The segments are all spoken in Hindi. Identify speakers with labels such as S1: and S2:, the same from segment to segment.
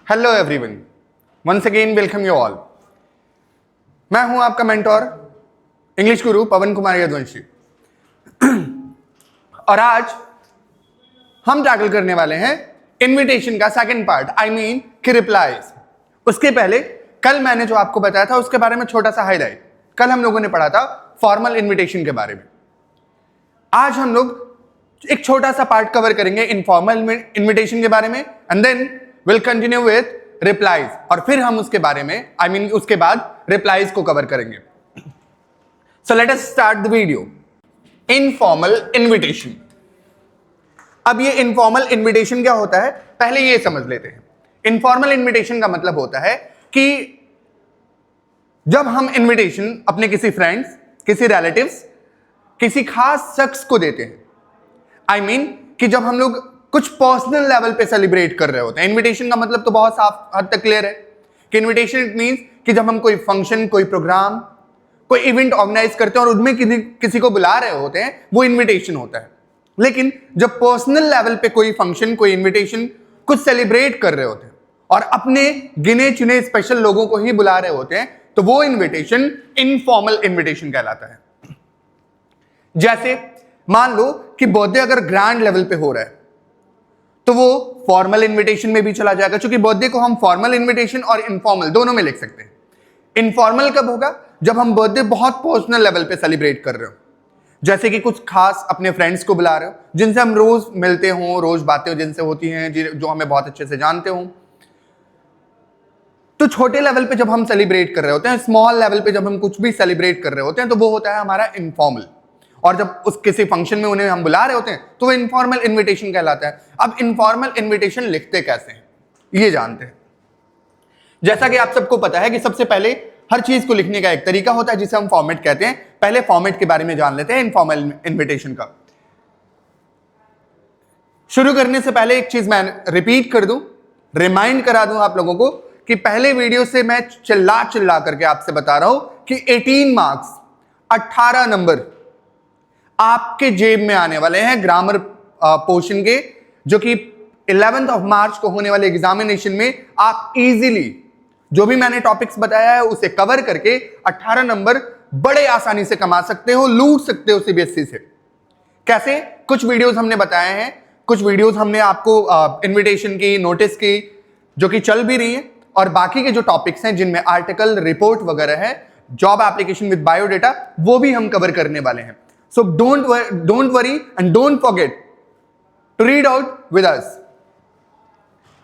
S1: Hello everyone, once again welcome you all. मैं हूं आपका मेंटोर इंग्लिश गुरु पवन कुमार यदुवंशी और आज हम टैकल करने वाले हैं इनविटेशन का सेकंड पार्ट, आई मीन कि रिप्लाईज। उसके पहले कल मैंने जो आपको बताया था उसके बारे में छोटा सा हाईलाइट। कल हम लोगों ने पढ़ा था फॉर्मल इनविटेशन के बारे में। आज हम लोग एक छोटा सा पार्ट कवर करेंगे इनफॉर्मल इनविटेशन के बारे में and then will continue with replies और फिर हम उसके बारे में उसके बाद रिप्लाईज को कवर करेंगे। So let us start the video. Informal invitation. अब ये इनफॉर्मल इनविटेशन क्या होता है पहले ये समझ लेते हैं। इनफॉर्मल इनविटेशन का मतलब होता है कि जब हम इनविटेशन अपने किसी फ्रेंड्स, किसी रिलेटिव्स, किसी खास शख्स को देते हैं, आई मीन कि जब हम लोग कुछ पर्सनल लेवल पे सेलिब्रेट कर रहे होते हैं। इनविटेशन का मतलब तो बहुत साफ हद तक क्लियर है कि इनविटेशन इट मींस कि जब हम कोई फंक्शन, कोई प्रोग्राम, कोई इवेंट ऑर्गेनाइज करते हैं और उसमें किसी को बुला रहे होते हैं, वो इनविटेशन होता है। लेकिन जब पर्सनल लेवल पे कोई फंक्शन, कोई इनविटेशन, कुछ सेलिब्रेट कर रहे होते हैं और अपने गिने चुने स्पेशल लोगों को ही बुला रहे होते हैं, तो वो इनविटेशन इनफॉर्मल इनविटेशन कहलाता है। जैसे मान लो कि बर्थडे अगर ग्रैंड लेवल पे हो रहा है तो वो फॉर्मल इनविटेशन में भी चला जाएगा, क्योंकि बर्थडे को हम फॉर्मल इनविटेशन और इनफॉर्मल दोनों में लिख सकते हैं। इनफॉर्मल कब होगा? जब हम बर्थडे बहुत पर्सनल लेवल पे सेलिब्रेट कर रहे हो, जैसे कि कुछ खास अपने फ्रेंड्स को बुला रहे हो जिनसे हम रोज मिलते हो, रोज बातें जिनसे होती हैं, जो हमें बहुत अच्छे से जानते हो। तो छोटे लेवल पे जब हम सेलिब्रेट कर रहे होते हैं, स्मॉल लेवल पे जब हम कुछ भी सेलिब्रेट कर रहे होते हैं, तो वो होता है हमारा इनफॉर्मल। और जब उस किसी फंक्शन में उन्हें हम बुला रहे होते हैं तो वो इनफॉर्मल इनविटेशन कहलाता है। अब इनफॉर्मल इनविटेशन लिखते कैसे हैं ये जानते हैं। जैसा कि आप सबको पता है कि सबसे पहले हर चीज को लिखने का एक तरीका होता है जिसे हम फॉर्मेट कहते हैं। पहले फॉर्मेट के बारे में जान लेते हैं इनफॉर्मल इनविटेशन का। शुरू करने से पहले एक चीज मैं रिपीट कर दूं, रिमाइंड करा दूं आप लोगों को कि पहले वीडियो से मैं चिल्ला चिल्ला करके आपसे बता रहा हूं कि 18 मार्क्स, 18 नंबर आपके जेब में आने वाले हैं ग्रामर पोर्शन के, जो कि 11 मार्च को होने वाले एग्जामिनेशन में आप इजीली जो भी मैंने टॉपिक्स बताया है उसे कवर करके 18 नंबर बड़े आसानी से कमा सकते हो, लूट सकते हो सीबीएसई से। कैसे? कुछ वीडियोस हमने बताए हैं, कुछ वीडियोस हमने आपको इनविटेशन की, नोटिस की, जो कि चल भी रही है, और बाकी के जो टॉपिक्स हैं जिनमें आर्टिकल, रिपोर्ट वगैरह है, जॉब एप्लीकेशन विद बायोडेटा, वो भी हम कवर करने वाले हैं। So don't worry and don't forget to read out with us.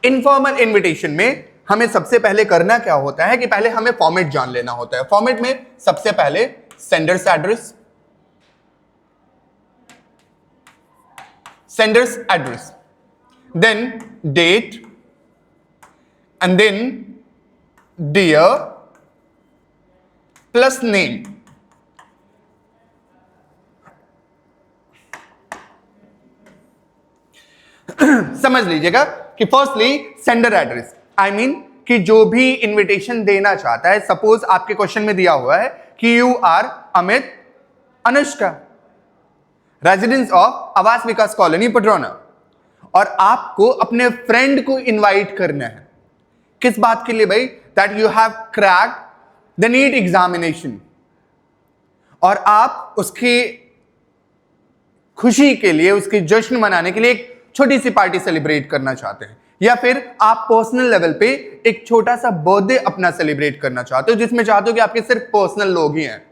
S1: Informal invitation में हमें सबसे पहले करना क्या होता है कि पहले हमें फॉर्मेट जान लेना होता है। फॉर्मेट में सबसे पहले sender's address, then date and then dear plus name। समझ लीजिएगा कि फर्स्टली सेंडर एड्रेस, आई मीन कि जो भी इनविटेशन देना चाहता है, सपोज आपके क्वेश्चन में दिया हुआ है कि you are Amit Anushka, residence of Awas Vikas colony Padrauna, और आपको अपने फ्रेंड को इनवाइट करना है। किस बात के लिए भाई? That you have cracked the NEET examination, और आप उसकी खुशी के लिए, उसकी जश्न मनाने के लिए एक छोटी सी पार्टी सेलिब्रेट करना चाहते हैं, या फिर आप पर्सनल लेवल पे एक छोटा सा बर्थडे अपना सेलिब्रेट करना चाहते हो, जिसमें चाहते हो कि आपके सिर्फ पर्सनल लोग ही हैं,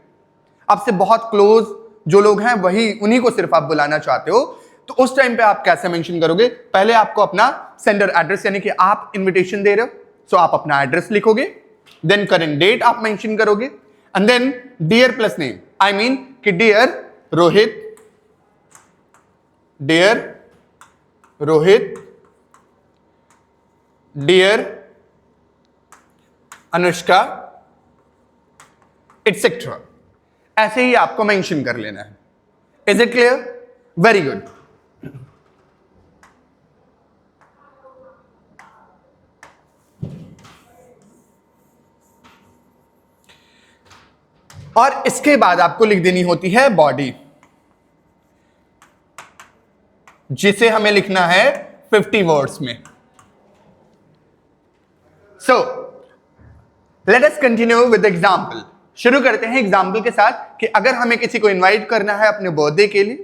S1: आपसे बहुत क्लोज जो लोग हैं वही, उन्हीं को सिर्फ आप बुलाना चाहते हो। तो उस टाइम पे आप कैसे मेंशन करोगे? पहले आपको अपना सेंडर एड्रेस, यानी कि आप इन्विटेशन दे रहे हो, सो आप अपना एड्रेस लिखोगे, देन करंट डेट आप मेंशन करोगे, and then dear plus name, I mean कि dear Rohit, dear Rohit, dear Anushka, etcetera. ऐसे ही आपको मेंशन कर लेना है। Is it clear? Very good. और इसके बाद आपको लिख देनी होती है बॉडी, जिसे हमें लिखना है 50 वर्ड्स में। So let us continue with example. शुरू करते हैं एग्जाम्पल के साथ कि अगर हमें किसी को इन्वाइट करना है अपने बर्थडे के लिए,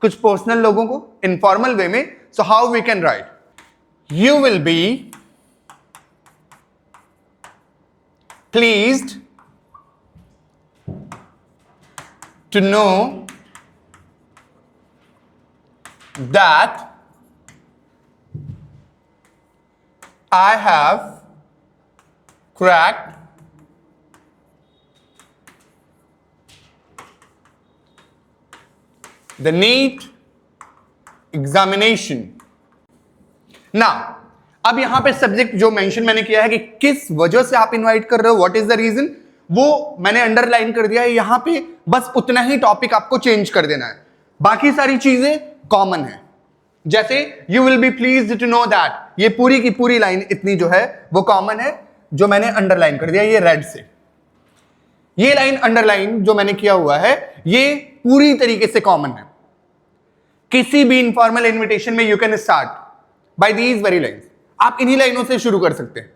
S1: कुछ पर्सनल लोगों को इनफॉर्मल वे में, so how we can write, you will be pleased to know that I have cracked the NEET examination. Now, अब यहां पे सब्जेक्ट जो मेंशन मैंने किया है कि किस वजह से आप इनवाइट कर रहे हो, व्हाट इज द रीजन, वो मैंने अंडरलाइन कर दिया है। यहां पे बस उतना ही टॉपिक आपको चेंज कर देना है, बाकी सारी चीजें कॉमन है। जैसे you will be pleased to know that, ये पूरी की पूरी लाइन इतनी जो है वो कॉमन है, जो मैंने अंडरलाइन कर दिया ये रेड से। ये लाइन अंडरलाइन जो मैंने किया हुआ है ये पूरी तरीके से कॉमन है। किसी भी इनफॉर्मल इन्विटेशन में you can start by these very lines, आप इन्हीं लाइनों से शुरू कर सकते हैं।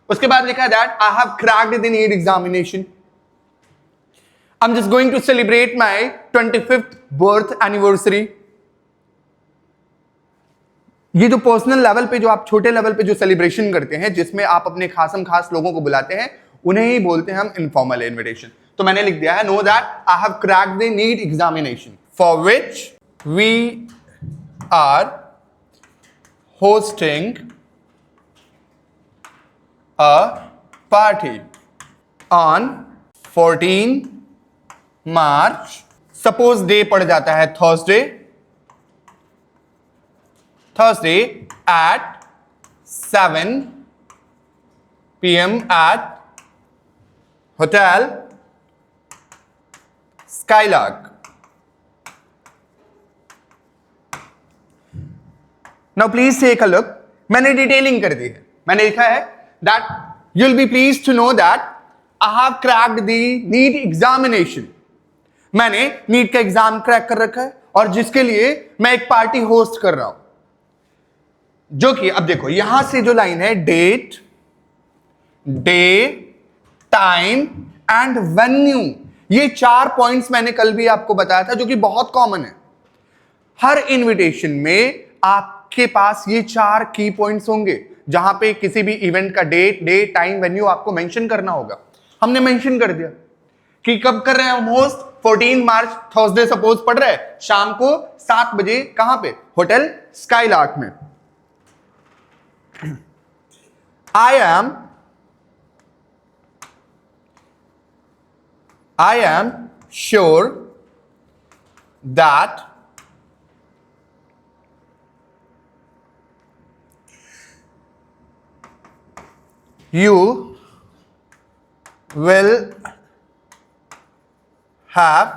S1: उसके बाद लिखा है that I have cracked the NEET examination, I am just going to celebrate my 25th birth anniversary. ये जो पर्सनल लेवल पे, जो आप छोटे लेवल पे जो सेलिब्रेशन करते हैं, जिसमें आप अपने खासम खास लोगों को बुलाते हैं, उन्हें ही बोलते हैं हम इनफॉर्मल इनविटेशन। तो मैंने लिख दिया है know that I have cracked the NEET examination for which we are hosting a party on 14 March. Suppose day पड़ जाता है Thursday at 7 p.m. at Hotel Skylark. Now please take a look. मैंने डिटेलिंग कर दी है, मैंने लिखा है that you'll be pleased to know that I have cracked the NEET examination. मैंने नीट का एग्जाम क्रैक कर रखा है और जिसके लिए मैं एक पार्टी होस्ट कर रहा हूं, जो कि अब देखो यहां से जो लाइन है date, day, time and venue, ये 4 पॉइंट्स मैंने कल भी आपको बताया था जो कि बहुत कॉमन है। हर इनविटेशन में आपके पास ये 4 की पॉइंट्स होंगे जहां पे किसी भी इवेंट का डेट, डे, टाइम, वेन्यू आपको मेंशन करना होगा। हमने मेंशन कर दिया कि कब कर रहे हैं हम होस्ट, 14 मार्च थर्सडे सपोज पड़ रहा है, शाम को 7 बजे कहां पे, होटल स्काईलार्क में। I am sure that you will have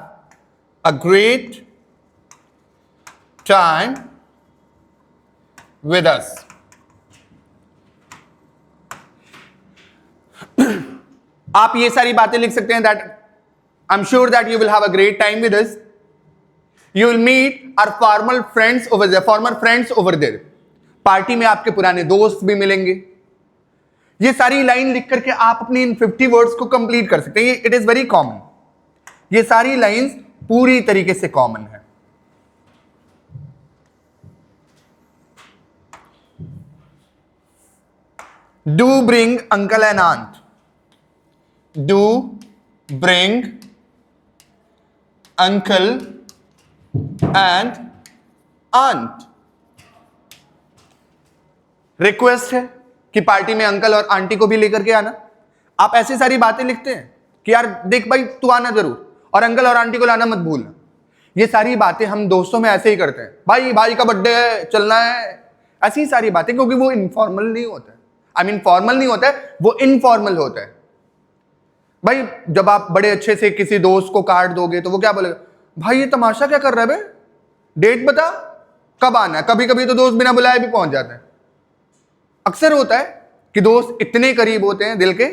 S1: a great time with us. आप ये सारी बातें लिख सकते हैं that I am sure that you will have a great time with us, you will meet our formal friends over there, party में आपके पुराने दोस्त भी मिलेंगे। ये सारी लाइन लिख करके आप अपनी इन 50 वर्ड्स को कंप्लीट कर सकते हैं। इट इज वेरी कॉमन, ये सारी लाइंस पूरी तरीके से कॉमन है। Do bring uncle and aunt. Do bring uncle and aunt. Request है कि पार्टी में अंकल और आंटी को भी लेकर के आना। आप ऐसी सारी बातें लिखते हैं कि यार देख भाई तू आना जरूर और अंकल और आंटी को लाना मत भूलना। ये सारी बातें हम दोस्तों में ऐसे ही करते हैं, भाई का बर्थडे है चलना है, ऐसी सारी बातें, क्योंकि वो इनफॉर्मल नहीं होता है। आई मीन फॉर्मल नहीं होता है, वो इनफॉर्मल होता है। भाई जब आप बड़े अच्छे से किसी दोस्त को कार्ड दोगे तो वो क्या बोलेगा, भाई ये तमाशा क्या कर रहा है बे, डेट बता कब आना है। कभी कभी तो दोस्त बिना बुलाए भी पहुंच जाते हैं। अक्सर होता है कि दोस्त इतने करीब होते हैं दिल के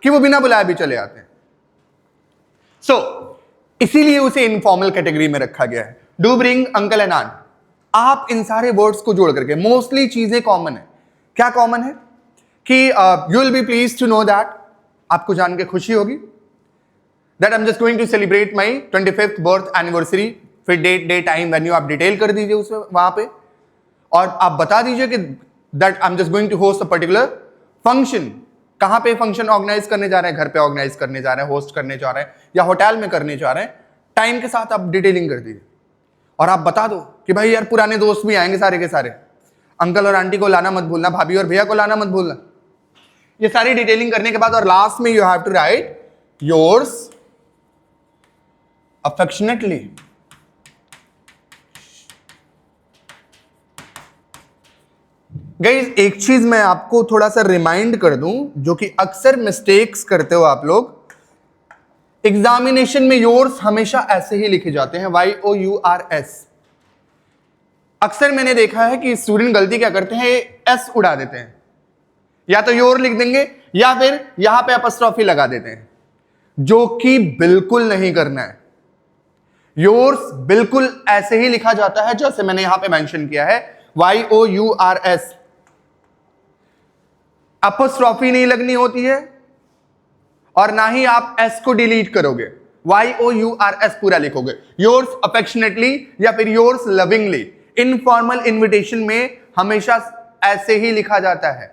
S1: कि वो बिना बुलाए भी चले आते हैं। सो इसीलिए उसे इनफॉर्मल कैटेगरी में रखा गया है। Do bring uncle and aunt. आप इन सारे वर्ड्स को जोड़ करके, मोस्टली चीजें कॉमन है। क्या कॉमन है कि you will be please to know that, आपको जान के खुशी होगी that I am just going to celebrate my 25th birth anniversary. फिर डेट, डे, टाइम, वेन्यू आप डिटेल कर दीजिए उसे वहां पे, और आप बता दीजिए कि that I am just going to host a particular function. कहां पे फंक्शन ऑर्गेनाइज करने जा रहे हैं? घर पे ऑर्गेनाइज करने जा रहे हैं, होस्ट करने जा रहे हैं, या होटल में करने जा रहे हैं। टाइम के साथ आप डिटेलिंग कर दीजिए और आप बता दो कि भाई यार पुराने दोस्त भी आएंगे सारे के सारे, अंकल और आंटी को लाना मत भूलना, भाभी और भैया को लाना मत भूलना। ये सारी डिटेलिंग करने के बाद और लास्ट में you have to write yours affectionately. Guys एक चीज मैं आपको थोड़ा सा रिमाइंड कर दूं, जो कि अक्सर मिस्टेक्स करते हो आप लोग। एग्जामिनेशन में योर्स हमेशा ऐसे ही लिखे जाते हैं, YOURS। अक्सर मैंने देखा है कि स्टूडेंट गलती क्या करते हैं, एस उड़ा देते हैं, या तो योर लिख देंगे या फिर यहां पे अपस्ट्रॉफी लगा देते हैं, जो कि बिल्कुल नहीं करना है। योर्स बिल्कुल ऐसे ही लिखा जाता है जैसे मैंने यहां पे मेंशन किया है, YOURS। अपस्ट्रॉफी नहीं लगनी होती है और ना ही आप एस को डिलीट करोगे, YOURS पूरा लिखोगे। योर्स अफेक्शनेटली या फिर योर्स लविंगली। इनफॉर्मल इनविटेशन में हमेशा ऐसे ही लिखा जाता है,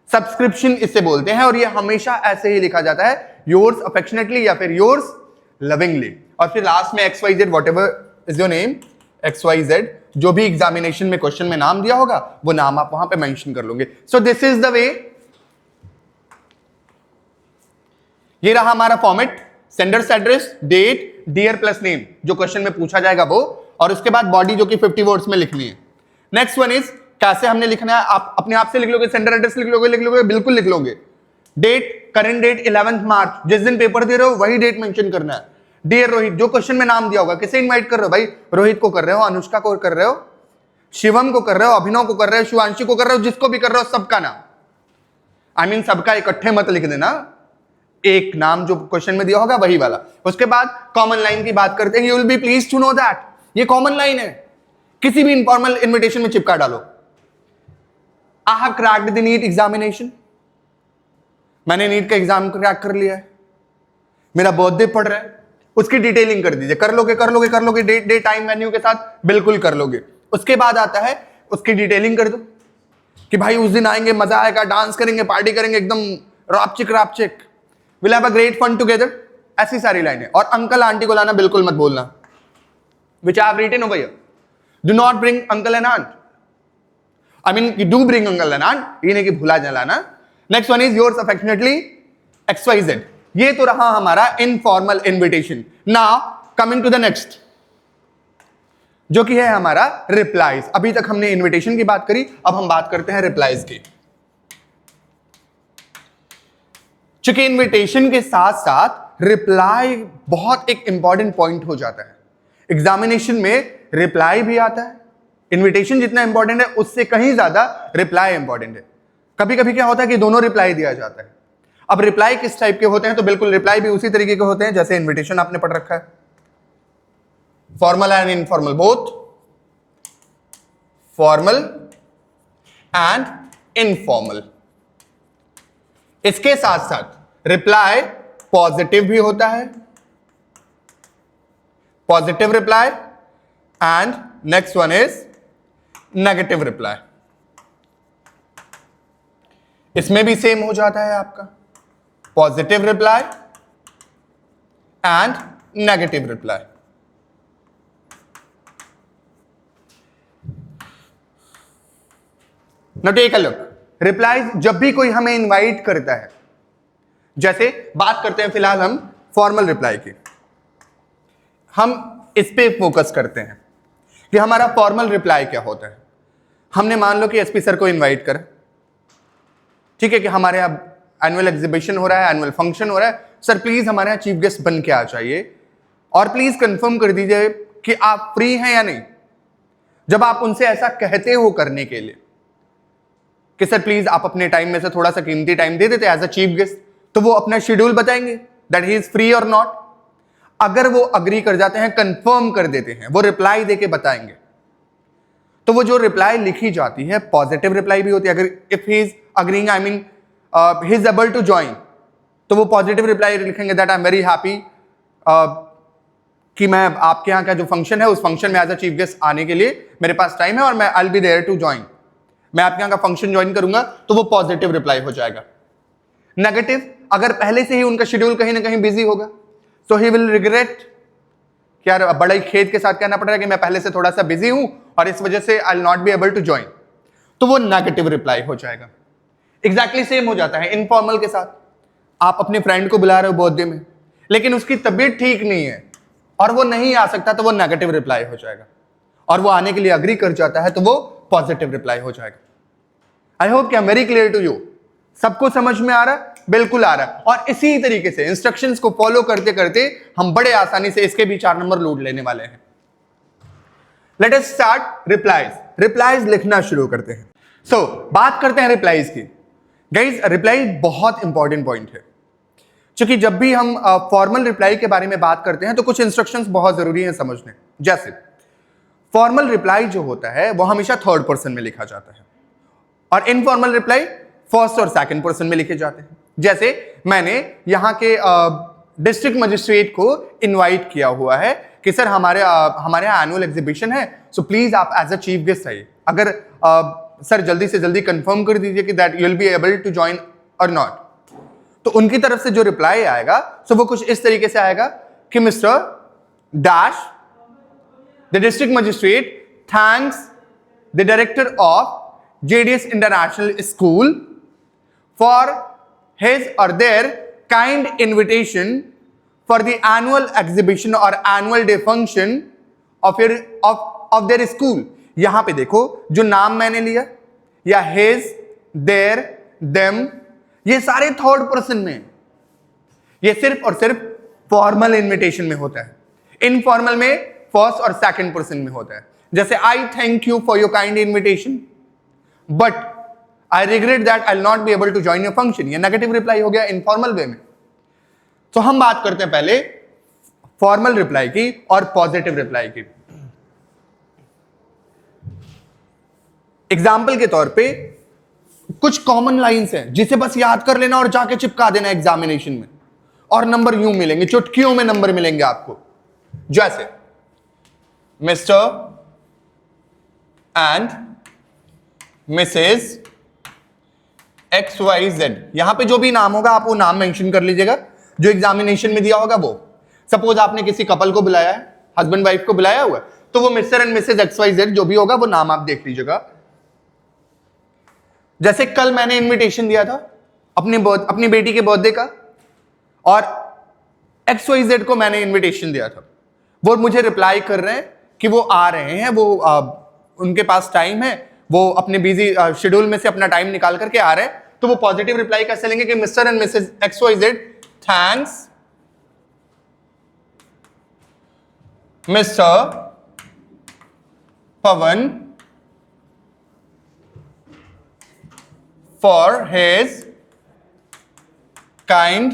S1: सब्सक्रिप्शन इसे बोलते हैं, और ये हमेशा ऐसे ही लिखा जाता है, योर्स अफेक्शनेटली या फिर योर्स लविंगली। और फिर लास्ट में XYZ, whatever is your name, XYZ, जो भी एग्जामिनेशन में क्वेश्चन में नाम दिया होगा वो नाम आप वहां पे मेंशन कर लोगे। So this is the way. ये रहा हमारा format, sender's address, date, dear plus name, जो क्वेश्चन में पूछा जाएगा वो, और उसके बाद बॉडी जो कि 50 वर्ड्स में लिखनी है। नेक्स्ट वन इज कैसे हमने लिखना है। आप अपने आप से लिख लोगे, सेंडर एड्रेस लिख लोगे, बिल्कुल लिख लोगे। डेट, करंट डेट 11 मार्च, जिस दिन पेपर दे रहे हो वही डेट मेंशन करना है। डियर रोहित, जो क्वेश्चन में नाम दिया होगा, किसे इनवाइट कर रहे हो भाई? रोहित को कर रहे हो, अनुष्का को कर रहे हो, शिवम को कर रहे हो, अभिनव को कर रहे हो, शिवांशी को कर रहे हो, जिसको भी कर रहे हो सबका नाम। आई मीन सबका इकट्ठे मत लिख देना, एक नाम जो क्वेश्चन में दिया होगा वही वाला। उसके बाद कॉमन लाइन की बात करते हैं, you will be please to know that, ये कॉमन लाइन है, किसी भी इंफॉर्मल इन्विटेशन में चिपका डालो। I have cracked the NEET examination, मैंने नीट का एग्जाम क्रैक कर लिया है, मेरा बर्थडे पड़ रहा है, उसकी डिटेलिंग कर दीजिए। कर लोगे, डेट, डे, टाइम, वेन्यू के साथ बिल्कुल कर लोगे। उसके बाद आता है उसकी डिटेलिंग कर दो कि भाई उस दिन आएंगे, मजा आएगा, डांस करेंगे, पार्टी करेंगे, एकदम रापचिक, will have a great fun together, ऐसी सारी लाइनें। और अंकल आंटी को लाना बिल्कुल मत बोलना, which I have written over here, do not bring uncle and aunt, I mean do bring uncle and aunt, ये नहीं कि भूला जाना। Next one is yours affectionately XYZ। ये तो रहा हमारा informal invitation. Now coming to the next, जो कि है हमारा रिप्लाईज। अभी तक हमने इनविटेशन की बात करी, अब हम बात करते हैं रिप्लाईज की। चूंकि इनविटेशन के साथ साथ रिप्लाई बहुत एक इंपॉर्टेंट पॉइंट हो जाता है। एग्जामिनेशन में रिप्लाई भी आता है, इनविटेशन जितना इंपॉर्टेंट है उससे कहीं ज्यादा रिप्लाई इंपॉर्टेंट है। कभी कभी क्या होता है कि दोनों रिप्लाई दिया जाता है। अब रिप्लाई किस टाइप के होते हैं? तो बिल्कुल रिप्लाई भी उसी तरीके के होते हैं जैसे इनविटेशन आपने पढ़ रखा है, formal and informal, both formal and informal. इसके साथ साथ रिप्लाई पॉजिटिव भी होता है, positive reply, and next one is negative reply. इसमें भी सेम हो जाता है आपका, positive reply and negative reply. Now take a look, replies जब भी कोई हमें इनवाइट करता है, जैसे बात करते हैं फिलहाल हम फॉर्मल रिप्लाई की, हम इस पे फोकस करते हैं कि हमारा फॉर्मल रिप्लाई क्या होता है। हमने मान लो कि एसपी सर को इनवाइट करा, ठीक है, कि हमारे यहाँ एनुअल एग्जीबिशन हो रहा है, एनुअल फंक्शन हो रहा है, सर प्लीज हमारे यहाँ चीफ गेस्ट बन के आ जाइए और प्लीज कंफर्म कर दीजिए कि आप फ्री हैं या नहीं। जब आप उनसे ऐसा कहते हो करने के लिए कि सर प्लीज आप अपने टाइम में से थोड़ा सा कीमती टाइम दे देते एज अ चीफ गेस्ट, तो वो अपना शेड्यूल बताएंगे दैट ही इज फ्री और नॉट। अगर वो अग्री कर जाते हैं, कंफर्म कर देते हैं, वो रिप्लाई देके बताएंगे, तो वो जो रिप्लाई लिखी जाती है पॉजिटिव रिप्लाई भी होती है। अगर if he is agreeing, I mean he is able to join, तो वो पॉजिटिव रिप्लाई लिखेंगे that I am very happy कि मैं आपके यहाँ का जो फंक्शन है उस फंक्शन में एज अ चीफ गेस्ट आने के लिए मेरे पास टाइम है और मैं I will be there to join, मैं आपके यहाँ का फंक्शन ज्वाइन करूंगा, तो वो पॉजिटिव रिप्लाई हो जाएगा। नेगेटिव, अगर पहले से ही उनका शेड्यूल कहीं ना कहीं बिजी होगा, सो ही विल रिग्रेट कि यार बड़ा ही खेद के साथ कहना पड़ रहा है कि मैं पहले से थोड़ा सा बिजी हूं और इस वजह से I will not be able to join, तो वो नेगेटिव रिप्लाई हो जाएगा। एग्जैक्टली सेम हो जाता है इनफॉर्मल के साथ। आप अपने फ्रेंड को बुला रहे हो बर्थडे में, लेकिन उसकी तबीयत ठीक नहीं है और वो नहीं आ सकता, तो वो नेगेटिव रिप्लाई हो जाएगा। और वो आने के लिए अग्री कर जाता है, तो वो पॉजिटिव रिप्लाई हो जाएगा। आई होप कि I am very clear to you. सबको समझ में आ रहा है? बिल्कुल आ रहा है। और इसी तरीके से इंस्ट्रक्शंस को फॉलो करते करते हम बड़े आसानी से इसके भी 4 नंबर लूट लेने वाले हैं। Let us start replies. Replies लिखना शुरू करते हैं। सो बात करते हैं रिप्लाईज की। गाइज, रिप्लाई बहुत इंपॉर्टेंट पॉइंट है, क्योंकि जब भी हम फॉर्मल रिप्लाई के बारे में बात करते हैं तो कुछ इंस्ट्रक्शंस बहुत जरूरी हैं समझने। जैसे फॉर्मल रिप्लाई जो होता है वो हमेशा थर्ड पर्सन में लिखा जाता है और इनफॉर्मल रिप्लाई फर्स्ट और सेकंड पर्सन में लिखे जाते हैं। जैसे मैंने यहाँ के डिस्ट्रिक्ट मजिस्ट्रेट को इनवाइट किया हुआ है कि सर हमारे यहाँ एनुअल एग्जीबिशन है, सो प्लीज आप एज अ चीफ गेस्ट आइए। अगर सर जल्दी से जल्दी कंफर्म कर दीजिए कि that you will be able to join और नॉट, तो उनकी तरफ से जो रिप्लाई आएगा सो वो कुछ इस तरीके से आएगा कि mister dash the district magistrate thanks the director of JDS international school for his or their kind invitation for the annual exhibition or annual day function of their school। यहां पे देखो जो नाम मैंने लिया या his, their, them, ये सारे थर्ड पर्सन में, ये सिर्फ और सिर्फ फॉर्मल इन्विटेशन में होता है। इनफॉर्मल में फर्स्ट और सेकंड पर्सन में होता है। जैसे आई thank you for your kind invitation but I regret that I'll not be able to join your function। ये नेगेटिव रिप्लाई हो गया इनफॉर्मल वे में। तो हम बात करते हैं पहले फॉर्मल रिप्लाई की और पॉजिटिव रिप्लाई की। एग्जाम्पल के तौर पे कुछ कॉमन लाइंस हैं जिसे बस याद कर लेना और जाके चिपका देना एग्जामिनेशन में, और नंबर यूं मिलेंगे, चुटकियों में नंबर मिलेंगे आपको। जैसे मिस्टर एंड मिसेज XYZ, यहां पे जो भी नाम होगा आप वो नाम मेंशन कर लीजिएगा जो एग्जामिनेशन में दिया होगा वो। सपोज आपने किसी कपल को बुलाया है, हस्बैंड वाइफ को बुलाया हुआ है, तो वो मिस्टर एंड मिसेज XYZ जो भी होगा वो नाम आप देख लीजिएगा। जैसे कल मैंने इनविटेशन दिया था अपनी बेटी के बर्थडे का और XYZ को मैंने इनविटेशन दिया था, वो मुझे रिप्लाई कर रहे हैं कि वो आ रहे हैं, वो उनके पास टाइम है, वो अपने बिजी शेड्यूल में से अपना टाइम निकाल करके आ रहे हैं। तो वो पॉजिटिव रिप्लाई कैसे लेंगे कि mister and Mrs XYZ thanks mister Pawan for his kind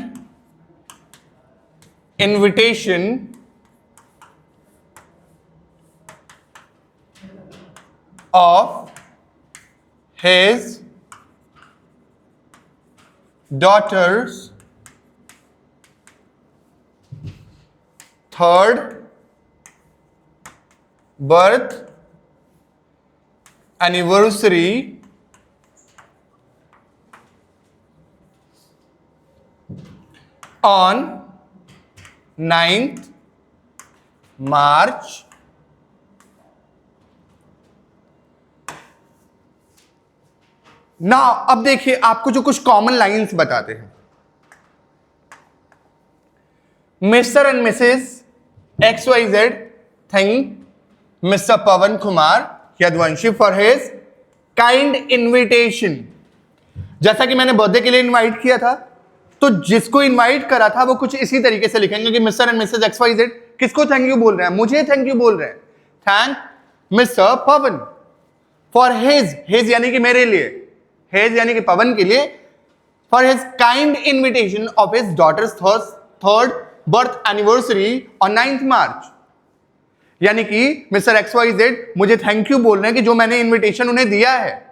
S1: invitation of his daughter's third birth anniversary on 9th March ना। अब देखिए आपको जो कुछ कॉमन लाइंस बताते हैं, mister and Mrs XYZ thank mister Pawan Kumar Yaduvanshi for his kind invitation. जैसा कि मैंने बर्थडे के लिए इनवाइट किया था, तो जिसको इनवाइट करा था वो कुछ इसी तरीके से लिखेंगे कि मिस्टर एंड मिसेज XYZ किसको थैंक यू बोल रहे हैं? मुझे थैंक यू बोल रहे हैं। Thank mister Pawan for his यानी कि मेरे लिए, हेज यानी कि पवन के लिए, for his kind invitation of his daughter's third birth anniversary on 9th March. यानी कि मिस्टर XYZ मुझे थैंक यू बोल रहे हैं कि जो मैंने इनविटेशन उन्हें दिया है।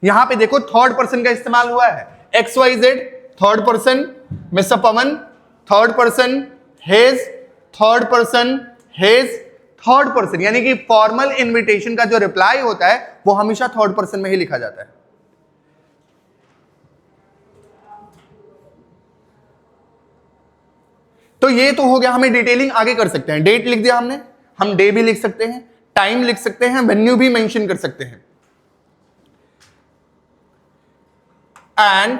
S1: यहां पे देखो थर्ड पर्सन का इस्तेमाल हुआ है, XYZ third person, mister Pavan third person, has third person, has third person, यानी कि फॉर्मल इनविटेशन का जो रिप्लाई होता है वो हमेशा थर्ड पर्सन में ही लिखा जाता है। तो ये तो हो गया, हमें डिटेलिंग आगे कर सकते हैं। डेट लिख दिया हमने, हम डे भी लिख सकते हैं, टाइम लिख सकते हैं, वेन्यू भी मेंशन कर सकते हैं। And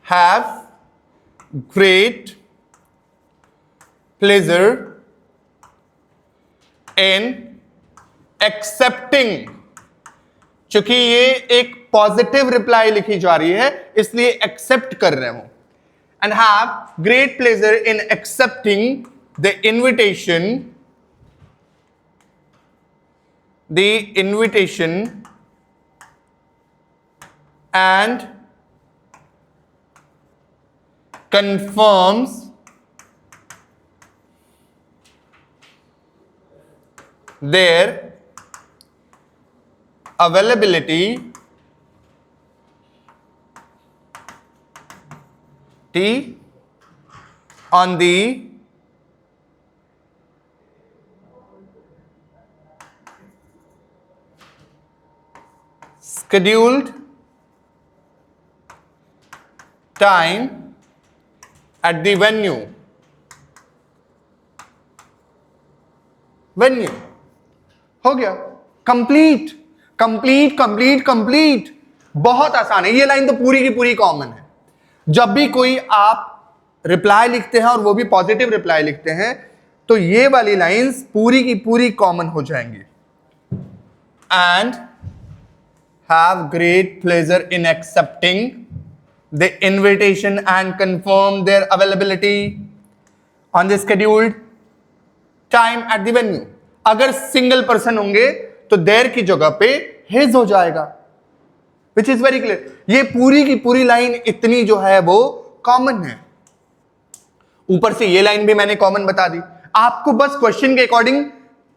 S1: have great pleasure in accepting, चूंकि ये एक पॉजिटिव रिप्लाई लिखी जा रही है इसलिए एक्सेप्ट कर रहे हो। And have great pleasure in accepting the invitation and confirms their availability on the scheduled time at the venue हो गया। कंप्लीट कंप्लीट कंप्लीट कंप्लीट, बहुत आसान है। ये लाइन तो पूरी की पूरी कॉमन है। जब भी कोई आप रिप्लाई लिखते हैं और वो भी पॉजिटिव रिप्लाई लिखते हैं तो ये वाली लाइंस पूरी की पूरी कॉमन हो जाएंगी। And have great pleasure in accepting the invitation and confirm their availability on the scheduled time at the venue। अगर सिंगल पर्सन होंगे तो देर की जगह पे his हो जाएगा, which is very clear। ये पूरी की पूरी लाइन इतनी जो है वो कॉमन है। ऊपर से ये लाइन भी मैंने कॉमन बता दी। आपको बस क्वेश्चन के अकॉर्डिंग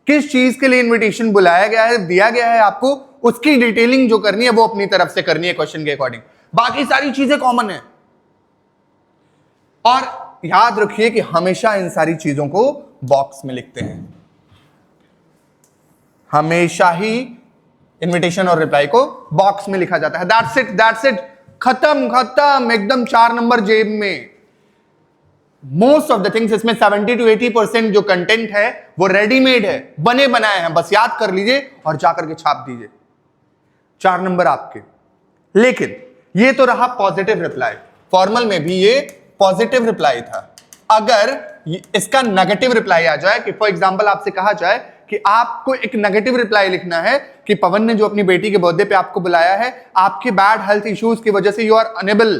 S1: किस चीज के लिए इन्विटेशन बुलाया गया है, दिया गया है, आपको उसकी डिटेलिंग जो करनी है वो अपनी तरफ से करनी है क्वेश्चन के अकॉर्डिंग। बाकी सारी चीजें कॉमन है। और याद रखिए कि हमेशा इन सारी चीजों को बॉक्स में लिखते हैं। हमेशा ही इनविटेशन और रिप्लाई को बॉक्स में लिखा जाता है। दैट्स इट, खत्म खत्म, एकदम 4 नंबर जेब में। मोस्ट ऑफ द थिंग्स, इसमें 70 to 80% जो कंटेंट है वो रेडीमेड है, बने बनाए हैं। बस याद कर लीजिए और जाकर के छाप दीजिए, 4 नंबर आपके। लेकिन ये तो रहा पॉजिटिव रिप्लाई। फॉर्मल में भी ये पॉजिटिव रिप्लाई था। अगर इसका नेगेटिव रिप्लाई आ जाए कि फॉर एग्जांपल आपसे कहा जाए कि आपको एक नेगेटिव रिप्लाई लिखना है कि पवन ने जो अपनी बेटी के बर्थडे पे आपको बुलाया है, आपके बैड हेल्थ इश्यूज की वजह से you are unable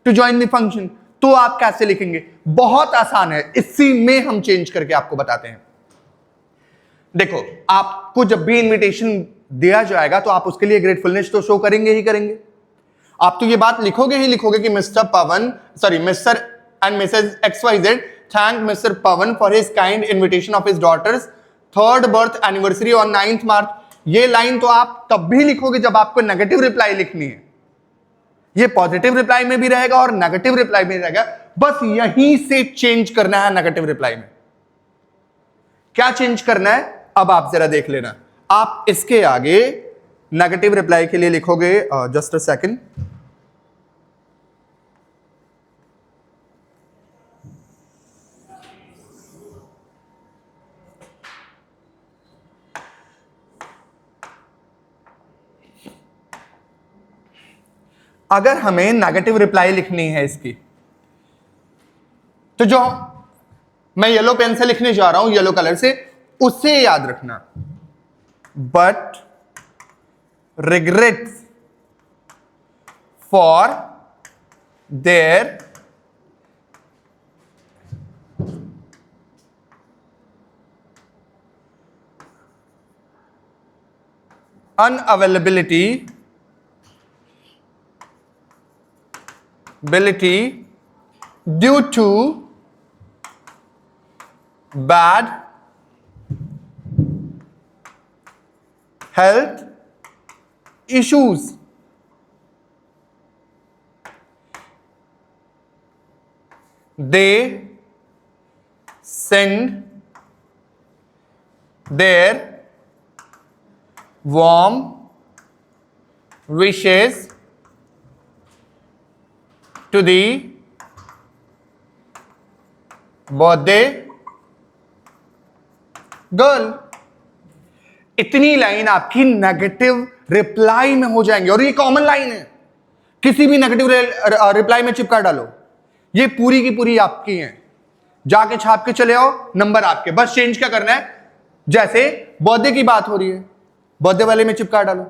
S1: to join the function, तो आप कैसे लिखेंगे? बहुत आसान है, इसी में हम चेंज करके आपको बताते हैं। देखो, आपको जब भी इनविटेशन दिया जाएगा तो आप उसके लिए ग्रेटफुलनेस तो शो करेंगे ही करेंगे। आप तो ये बात लिखोगे ही लिखोगे कि mister and Mrs XYZ thank mister Pawan for his kind invitation of his daughter's third birth anniversary on 9th March. ये लाइन तो आप तब भी लिखोगे जब आपको नेगेटिव रिप्लाई लिखनी है। ये पॉजिटिव रिप्लाई में भी रहेगा और नेगेटिव रिप्लाई में रहेगा। बस यहीं से चेंज करना है नेगेटिव रिप्लाई में। क्या चेंज करना है अब आप जरा देख लेना। आप इसके आगे नेगेटिव रिप्लाई के लिए लिखोगे, जस्ट अ सेकंड, अगर हमें नेगेटिव रिप्लाई लिखनी है इसकी, तो जो मैं येलो पेन से लिखने जा रहा हूं, येलो कलर से, उससे याद रखना, but regrets for their unavailability due to bad health issues. They send their warm wishes to the birthday girl. इतनी लाइन आपकी नेगेटिव रिप्लाई में हो जाएंगे और ये कॉमन लाइन है, किसी भी नेगेटिव रिप्लाई में चिपका डालो. ये पूरी की पूरी आपकी है, जाके छाप के चले आओ, नंबर आपके. बस चेंज क्या करना है, जैसे बर्थडे की बात हो रही है बर्थडे वाले में चिपका डालो,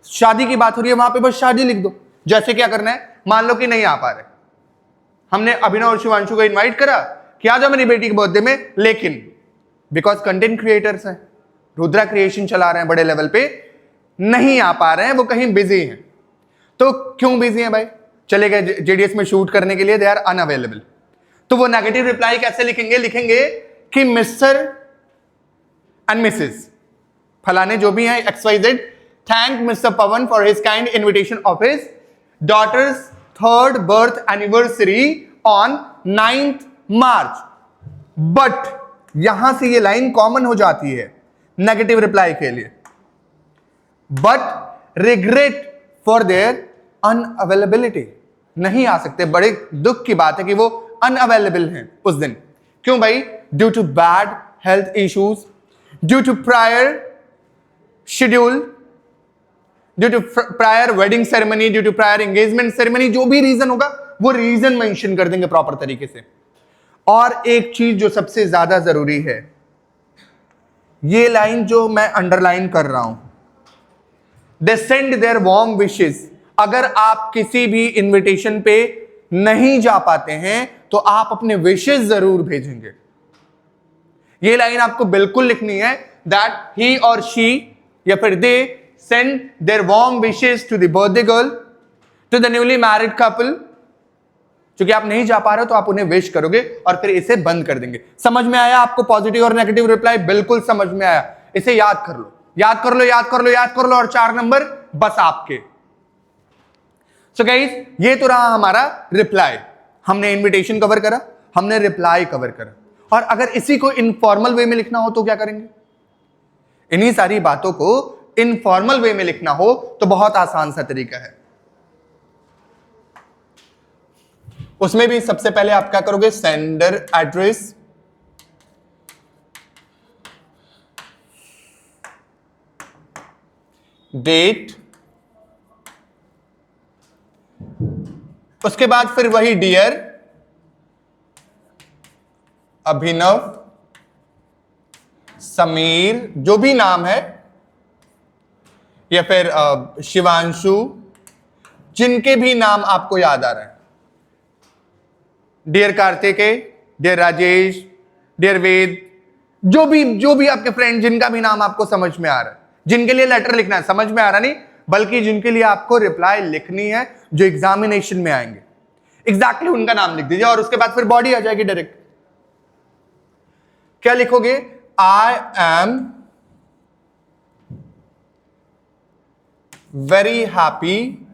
S1: शादी की बात हो रही है वहां पे बस शादी लिख दो. जैसे क्या करना है, मान लो कि नहीं आ पा रहे, हमने अभिनव और शिवांशु को इनवाइट करा कि आ जाओ मेरी बेटी के बर्थडे में, लेकिन बिकॉज कंटेंट क्रिएटर्स हैं, रुद्रा क्रिएशन चला रहे हैं बड़े लेवल पे, नहीं आ पा रहे हैं, वो कहीं बिजी हैं. तो क्यों बिजी हैं भाई, चले गए जेडीएस में शूट करने के लिए, दे आर अनअवेलेबल. तो वो नेगेटिव रिप्लाई कैसे लिखेंगे, लिखेंगे कि मिस्टर एंड मिसेस फलाने जो भी हैं XYZ thank mister Pawan for his kind invitation of his daughter's 3rd birth anniversary on 9th March. But यहां से ये लाइन कॉमन हो जाती है नेगेटिव रिप्लाई के लिए. But regret for their unavailability, नहीं आ सकते. बड़े दुख की बात है कि वो अनअवेलेबल हैं उस दिन. क्यों भाई, due to bad health issues, due to prior schedule, due to prior wedding ceremony, due to prior engagement ceremony, जो भी रीजन होगा वो रीजन मेंशन कर देंगे प्रॉपर तरीके से. और एक चीज जो सबसे ज्यादा जरूरी है, ये लाइन जो मैं अंडरलाइन कर रहा हूं, दे सेंड देयर वार्म विशेस. अगर आप किसी भी इनविटेशन पे नहीं जा पाते हैं तो आप अपने विशेस जरूर भेजेंगे. ये लाइन आपको बिल्कुल लिखनी है, दैट ही और शी या फिर they send their warm wishes to the birthday girl, to the newly married couple. क्योंकि आप नहीं जा पा रहे हो तो आप उन्हें विश करोगे और फिर इसे बंद कर देंगे. समझ में आया आपको पॉजिटिव और नेगेटिव रिप्लाई? बिल्कुल समझ में आया. इसे याद कर लो, याद कर लो, याद कर लो, याद कर लो, और 4 नंबर बस आपके. सो गाइस, ये तो रहा हमारा रिप्लाई. हमने इनविटेशन कवर करा, हमने रिप्लाई कवर करा. और अगर इसी को इनफॉर्मल वे में लिखना हो तो क्या करेंगे? इन्हीं सारी बातों को इनफॉर्मल वे में लिखना हो तो बहुत आसान सा तरीका है. उसमें भी सबसे पहले आप क्या करोगे, सेंडर एड्रेस, डेट, उसके बाद फिर वही डियर अभिनव, समीर, जो भी नाम है, या फिर शिवांशु, जिनके भी नाम आपको याद आ रहे हैं. Dear Kartikeya, dear Rajesh, dear Ved, जो भी आपके फ्रेंड, जिनका भी नाम आपको समझ में आ रहा है, जिनके लिए लेटर लिखना है, समझ में आ रहा नहीं, बल्कि जिनके लिए आपको रिप्लाई लिखनी है, जो एग्जामिनेशन में आएंगे, एग्जैक्टली उनका नाम लिख दीजिए. और उसके बाद फिर बॉडी आ जाएगी डायरेक्ट. क्या लिखोगे? आई am very happy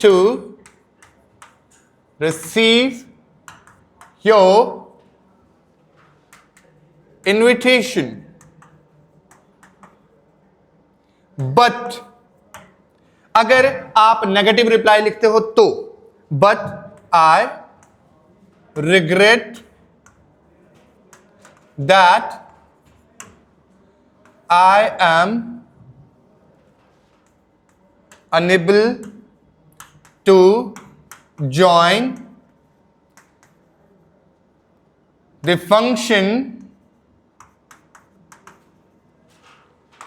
S1: to receive your invitation, but अगर आप नेगेटिव रिप्लाई लिखते हो तो, but I regret that I am unable to join the function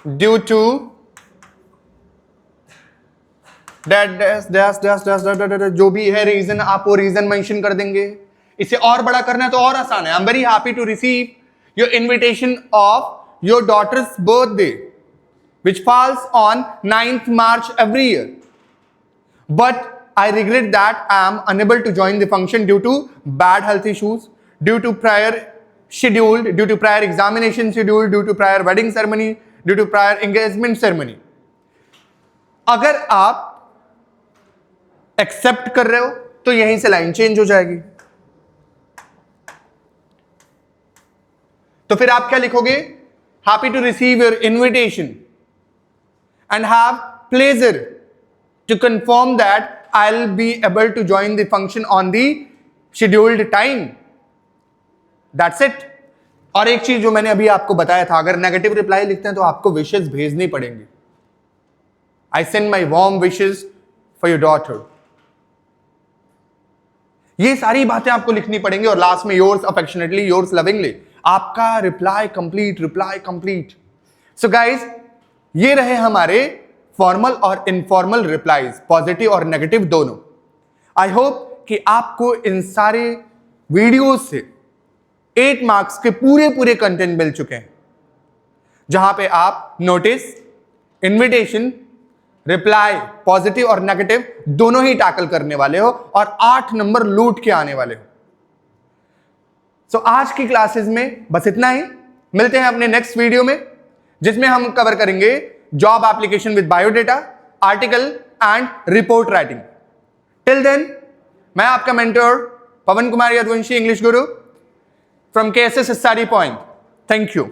S1: due to जो भी है रीजन, आप वो रीजन मेंशन कर देंगे. इसे और बड़ा करना है तो और आसान है. I am very happy to receive your invitation of your daughter's birthday which falls on 9th March every year, but I regret that I am unable to join the function due to bad health issues, due to prior scheduled, due to prior examination schedule, due to prior wedding ceremony, due to prior engagement ceremony. अगर आप एक्सेप्ट कर रहे हो तो यहीं से लाइन चेंज हो जाएगी. तो फिर आप क्या लिखोगे? Happy to receive your invitation and have pleasure to confirm that I will be able to join the function on the scheduled time. That's it. और एक चीज जो मैंने अभी आपको बताया था, अगर नेगेटिव रिप्लाई लिखते हैं तो आपको विशेस भेजनी पड़ेंगी. I send my warm wishes for your daughter. ये सारी बातें आपको लिखनी पड़ेंगी और लास्ट में योर्स अफेक्शनेटली, योर्स लविंगली, आपका रिप्लाई कंप्लीट. सो गाइज, ये रहे हमारे फॉर्मल और इनफॉर्मल रिप्लाईज, पॉजिटिव और नेगेटिव दोनों. आई होप कि आपको इन सारे वीडियोस से 8 मार्क्स के पूरे कंटेंट मिल चुके हैं, जहां पे आप नोटिस, इनविटेशन, रिप्लाई, पॉजिटिव और नेगेटिव दोनों ही टैकल करने वाले हो और 8 नंबर लूट के आने वाले हो. सो आज की क्लासेस में बस इतना ही. मिलते हैं अपने नेक्स्ट वीडियो में, जिसमें हम कवर करेंगे job application with biodata, article and report writing. Till then, मैं आपका mentor Pawan Kumar Yaduvanshi, English guru from KSS study point. Thank you.